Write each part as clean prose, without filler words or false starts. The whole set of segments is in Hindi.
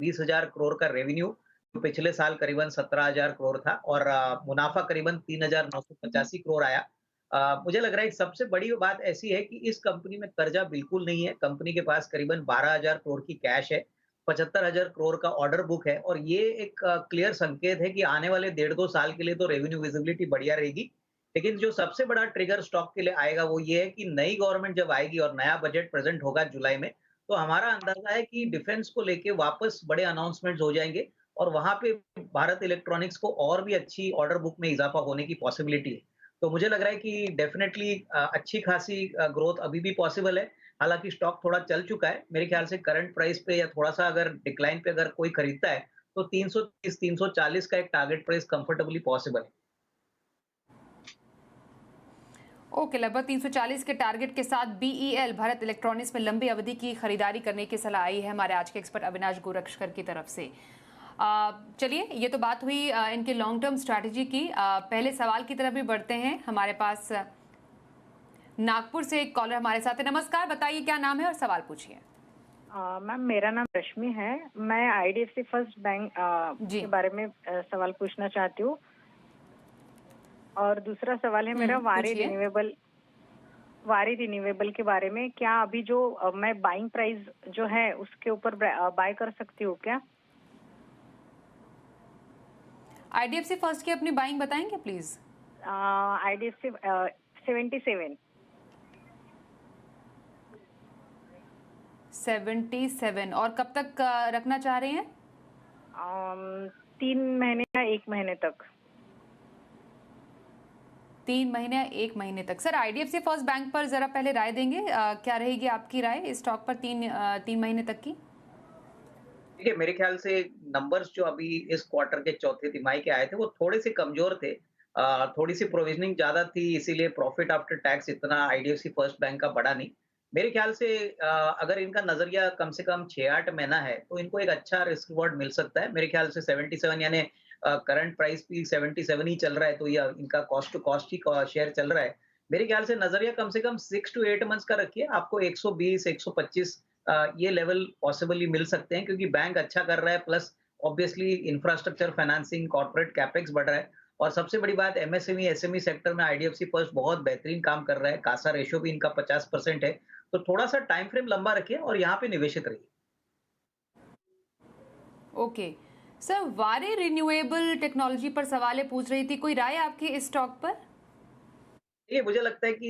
20,000 करोड़ का रेवेन्यू, जो पिछले साल करीबन 17,000 करोड़ था और मुनाफा करीबन 3,985 करोड़ आया। मुझे लग रहा है सबसे बड़ी बात ऐसी है कि इस कंपनी में कर्जा बिल्कुल नहीं है। कंपनी के पास करीबन 12,000 करोड़ की कैश है, 75,000 करोड़ का ऑर्डर बुक है और ये एक क्लियर संकेत है कि आने वाले 1.5-2 साल के लिए तो रेवेन्यू विजिबिलिटी बढ़िया रहेगी। लेकिन जो सबसे बड़ा ट्रिगर स्टॉक के लिए आएगा वो ये है कि नई गवर्नमेंट जब आएगी और नया बजट प्रेजेंट होगा जुलाई में, तो हमारा अंदाजा है कि डिफेंस को लेके वापस बड़े अनाउंसमेंट्स हो जाएंगे और वहां पे भारत इलेक्ट्रॉनिक्स को और भी अच्छी ऑर्डर बुक में इजाफा होने की पॉसिबिलिटी है। तो मुझे लग रहा है कि डेफिनेटली अच्छी खासी ग्रोथ अभी भी पॉसिबल है। हालांकि स्टॉक थोड़ा चल चुका है, मेरे ख्याल से करंट प्राइस पे या थोड़ा सा अगर डिक्लाइन पे अगर कोई खरीदता है तो 330 340 का एक टारगेट प्राइस कंफर्टेबली पॉसिबल है। ओके, लगभग 340 के टारगेट के साथ बीईएल भारत इलेक्ट्रॉनिक्स में लंबी अवधि की खरीदारी करने की सलाह आई है हमारे आज के एक्सपर्ट अविनाश गोरक्षकर की तरफ से। चलिए, ये तो बात हुई इनके लॉन्ग टर्म स्ट्रैटेजी की। पहले सवाल की तरफ भी बढ़ते हैं। हमारे पास नागपुर से एक कॉलर हमारे साथ है। नमस्कार, बताइए क्या नाम है और सवाल पूछिए। मैम, मेरा नाम रश्मि है। मैं आईडीएफसी फर्स्ट बैंक के बारे में सवाल पूछना चाहती हूँ और दूसरा सवाल है मेरा वारी रिन्यूएबल के बारे में। क्या अभी जो मैं बाइंग प्राइस जो है उसके ऊपर बाय कर सकती हूँ क्या? आईडीएफसी फर्स्ट की अपनी बाइंग बताएंगे प्लीज। आईडीएफसी 77 और कब तक रखना चाह रहे हैं? 3 महीने या 1 महीने तक। 3 महीने या 1 महीने तक। सर, आईडीएफसी फर्स्ट बैंक पर जरा पहले राय देंगे। क्या रहेगी आपकी राय इस स्टॉक पर 3 महीने तक की? देखिए, मेरे ख्याल से नंबर्स जो अभी इस क्वार्टर के चौथे तिमाही के आए थे वो थोड़े से कमजोर थे। थोड़ी सी प्रोविजनिंग ज्यादा थी, इसीलिए प्रॉफिट आफ्टर टैक्स इतना आईडीएफसी फर्स्ट बैंक का बढ़ा नहीं। मेरे ख्याल से अगर इनका नजरिया कम से कम 6-8 महीना है तो इनको एक अच्छा रिस्क रिवॉर्ड मिल सकता है। मेरे ख्याल से 77 यानी करंट प्राइस भी 77 ही चल रहा है, तो ये इनका कॉस्ट टू कॉस्ट ही शेयर चल रहा है। मेरे ख्याल से नजरिया कम से कम 6 to 8 मंथ्स का रखिए। आपको 120 125 ये लेवल पॉसिबली मिल सकते हैं क्योंकि बैंक अच्छा कर रहा है, plus obviously infrastructure financing, corporate capex बढ़ रहा है और सबसे बड़ी बात एमएसएमई एसएमई सेक्टर में आईडीएफसी फर्स्ट बहुत बेहतरीन काम कर रहा है। कासा रेशियो भी इनका 50% है, तो थोड़ा सा टाइम फ्रेम लंबा रखिए और यहाँ पे निवेशित रहिए। ओके सर, वारे रिन्यूएबल टेक्नोलॉजी पर सवाल पूछ रही थी, कोई राय आपकी इस स्टॉक पर? ये मुझे लगता है कि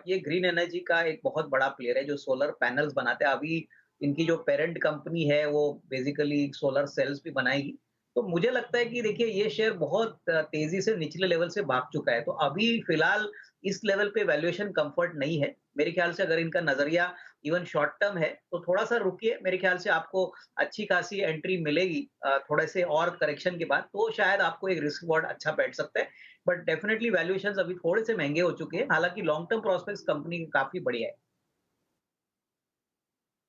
ये ग्रीन एनर्जी का एक बहुत बड़ा प्लेयर है जो सोलर पैनल्स बनाते हैं। अभी इनकी जो पेरेंट कंपनी है वो बेसिकली सोलर सेल्स भी बनाएगी। तो मुझे लगता है कि देखिए ये शेयर बहुत तेजी से निचले लेवल से भाग चुका है। तो अभी फिलहाल इस लेवल पे वैल्यूएशन कंफर्ट नहीं है। मेरे ख्याल से अगर इनका नजरिया इवन शॉर्ट टर्म है तो थोड़ा सा रुकिए। मेरे ख्याल से आपको अच्छी खासी एंट्री मिलेगी थोड़े से और करेक्शन के बाद, तो शायद आपको एक रिस्क रिवॉर्ड अच्छा बैठ सकता है। बट डेफिनेटली वैल्यूएशंस अभी थोड़े से महंगे हो चुके हैं। हालांकि लॉन्ग टर्म प्रोस्पेक्ट्स कंपनी की काफी बढ़िया है।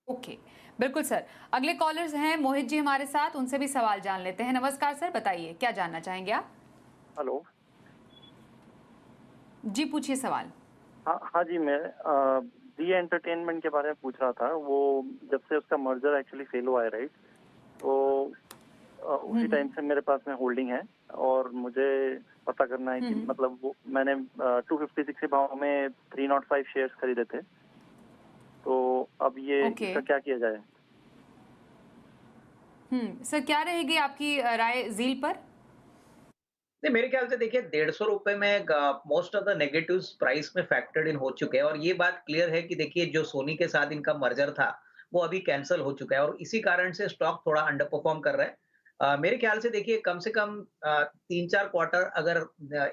ओके, बिल्कुल सर। अगले कॉलर्स हैं मोहित जी हमारे साथ, उनसे भी सवाल जान लेते हैं। नमस्कार सर, बताइए क्या जानना चाहेंगे आप? हेलो जी, पूछिए सवाल। हाँ जी, मैं दी एंटरटेनमेंट के बारे में पूछ रहा था। वो जब से उसका मर्जर एक्चुअली फेल हुआ है, राइट, तो उसी टाइम से मेरे पास में होल्डिंग है और मुझे पता करना है कि मतलब वो मैंने 256 के भाव में 305 शेयर्स खरीदे थे, तो अब ये इसका क्या किया जाए? सर, क्या रहेगी आपकी राय जील पर? नहीं, मेरे ख्याल से देखिए 150 रुपए में most of the negatives price में फैक्टर्ड इन हो चुके हैं और ये बात क्लियर है कि देखिए जो सोनी के साथ इनका मर्जर था वो अभी कैंसिल हो चुका है और इसी कारण से स्टॉक थोड़ा अंडर परफॉर्म कर रहा है। मेरे ख्याल से देखिए कम से कम 3-4 क्वार्टर अगर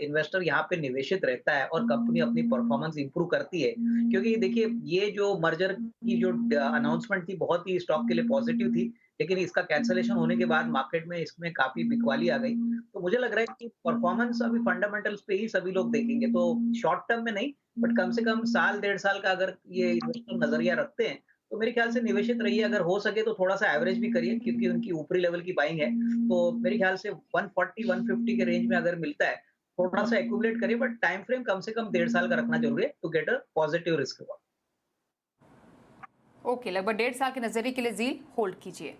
इन्वेस्टर यहाँ पे निवेशित रहता है और कंपनी अपनी परफॉर्मेंस इंप्रूव करती है, क्योंकि देखिए ये जो मर्जर की जो अनाउंसमेंट थी बहुत ही स्टॉक के लिए पॉजिटिव थी, लेकिन इसका कैंसलेशन होने के बाद मार्केट में इसमें काफी बिकवाली आ गई। तो मुझे लग रहा है कि परफॉर्मेंस अभी फंडामेंटल्स पे ही सभी लोग देखेंगे, तो शॉर्ट टर्म में नहीं, बट कम से कम साल 1.5 साल का अगर ये इन्वेस्टर नजरिया रखते हैं तो मेरे ख्याल से निवेशित रहिए। अगर हो सके तो थोड़ा सा एवरेज भी करिए क्योंकि उनकी ऊपरी लेवल की बाइंग है, तो मेरे ख्याल से 140-150 के रेंज में अगर मिलता है थोड़ा सा एक्यूमुलेट करिए, बट टाइम फ्रेम कम से कम 1.5 साल का रखना जरूरी है to get a positive risk reward. Okay, लगभग 1.5 साल के नजरिए के लिए जील होल्ड कीजिए।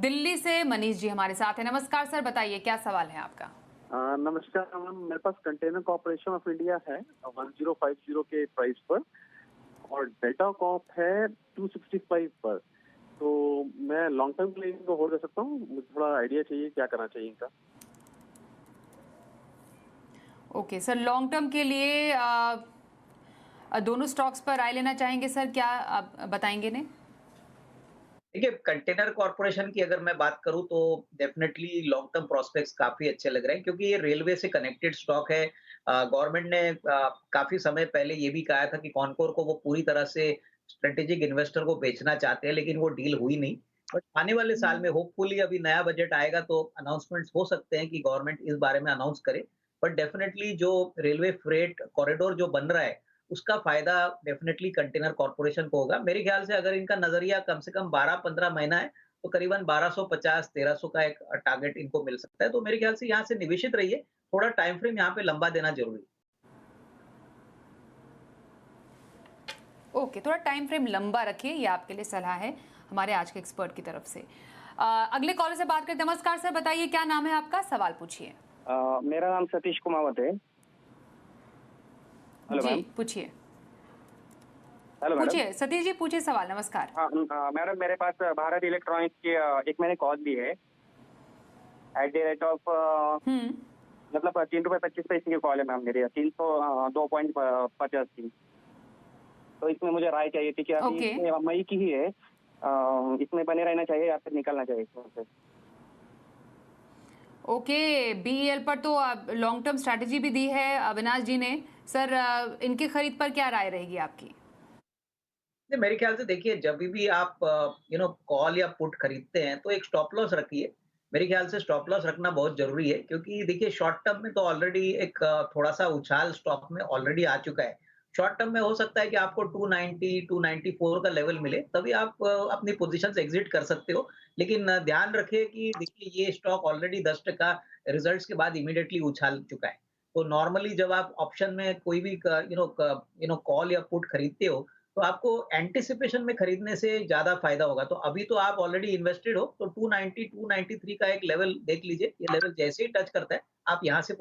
दिल्ली से मनीष जी हमारे साथ है। नमस्कार सर, बताइए क्या सवाल है आपका? नमस्कार मैम, मेरे पास कंटेनर कॉर्पोरेशन ऑफ इंडिया है 1050 के प्राइस पर और डेल्टा कॉप है 265 पर। तो मैं लॉन्ग टर्म के लिए इनको होल्ड कर सकता हूँ? मुझे थोड़ा आइडिया चाहिए क्या करना चाहिए इनका। ओके सर, लॉन्ग टर्म के लिए दोनों स्टॉक्स पर राय लेना चाहेंगे सर, क्या आप बताएंगे ने? देखिए, कंटेनर कॉर्पोरेशन की अगर मैं बात करूं तो डेफिनेटली लॉन्ग टर्म प्रोस्पेक्ट्स काफी अच्छे लग रहे हैं क्योंकि ये रेलवे से कनेक्टेड स्टॉक है। गवर्नमेंट ने काफी समय पहले ये भी कहा था कि कॉनकोर को वो पूरी तरह से स्ट्रेटेजिक इन्वेस्टर को बेचना चाहते हैं, लेकिन वो डील हुई नहीं। बट आने वाले साल में होपफुली अभी नया बजट आएगा तो अनाउंसमेंट्स हो सकते हैं कि गवर्नमेंट इस बारे में अनाउंस करे। बट डेफिनेटली जो रेलवे फ्रेट कॉरिडोर जो बन रहा है उसका फायदा डेफिनेटली कंटेनर कॉर्पोरेशन को होगा। मेरे ख्याल से अगर इनका नजरिया कम से कम 12-15 महीना है तो करीबन 1250-1300 का एक टारगेट इनको मिल सकता है। तो मेरे ख्याल से यहाँ से निवेशित रहिए, थोड़ा टाइम फ्रेम यहाँ पे लंबा देना जरूरी है। ओके, थोड़ा टाइम फ्रेम लंबा रखिए, ये आपके लिए सलाह है हमारे आज के एक्सपर्ट की तरफ से। अगले कॉलर से बात करते हैं। नमस्कार सर, बताइए क्या नाम है आपका, सवाल पूछिए। मेरा नाम सतीश कुमावत है। हेलो जी मैम। पूछिए। Hello madam. पूछिए सतीश जी, पूछिए सवाल। नमस्कार। हाँ मैडम, मेरे पास भारत इलेक्ट्रॉनिक्स की एक मैंने कॉल दी है एट द रेट ऑफ मतलब 3 रुपये 25 पैसे की कॉल है मैम मेरी 302.85 की। तो इसमें मुझे राय चाहिए थी कि अभी इसमें मई की ही है, इसमें बने रहना चाहिए या फिर निकलना चाहिए इसमें? ओके, बीईएल पर तो लॉन्ग टर्म स्ट्रैटेजी भी दी है अविनाश जी ने। सर इनकी खरीद पर क्या राय रहेगी आपकी? मेरे ख्याल से देखिए, जब भी आप कॉल या पुट खरीदते हैं तो एक स्टॉप लॉस रखिए। मेरे ख्याल से स्टॉप लॉस रखना बहुत जरूरी है क्योंकि देखिए शॉर्ट टर्म में तो ऑलरेडी एक थोड़ा सा उछाल स्टॉक में ऑलरेडी आ चुका है। शॉर्ट टर्म में हो सकता है कि आपको 290 294 का लेवल मिले, तभी आप अपनी पोजीशन से एग्जिट कर सकते हो। लेकिन ध्यान रखिए कि देखिए ये स्टॉक ऑलरेडी 10% रिजल्ट्स के बाद इमीडिएटली उछाल चुका है। तो नॉर्मली जब आप ऑप्शन में कोई भी कॉल या पुट खरीदते हो तो आपको एंटिसिपेशन में खरीदने से ज्यादा फायदा होगा। तो अभी तो आप ऑलरेडी इन्वेस्टेड हो तो 290 293 का एक लेवल देख लीजिए। ये लेवल जैसे ही टच करता है आप यहाँ से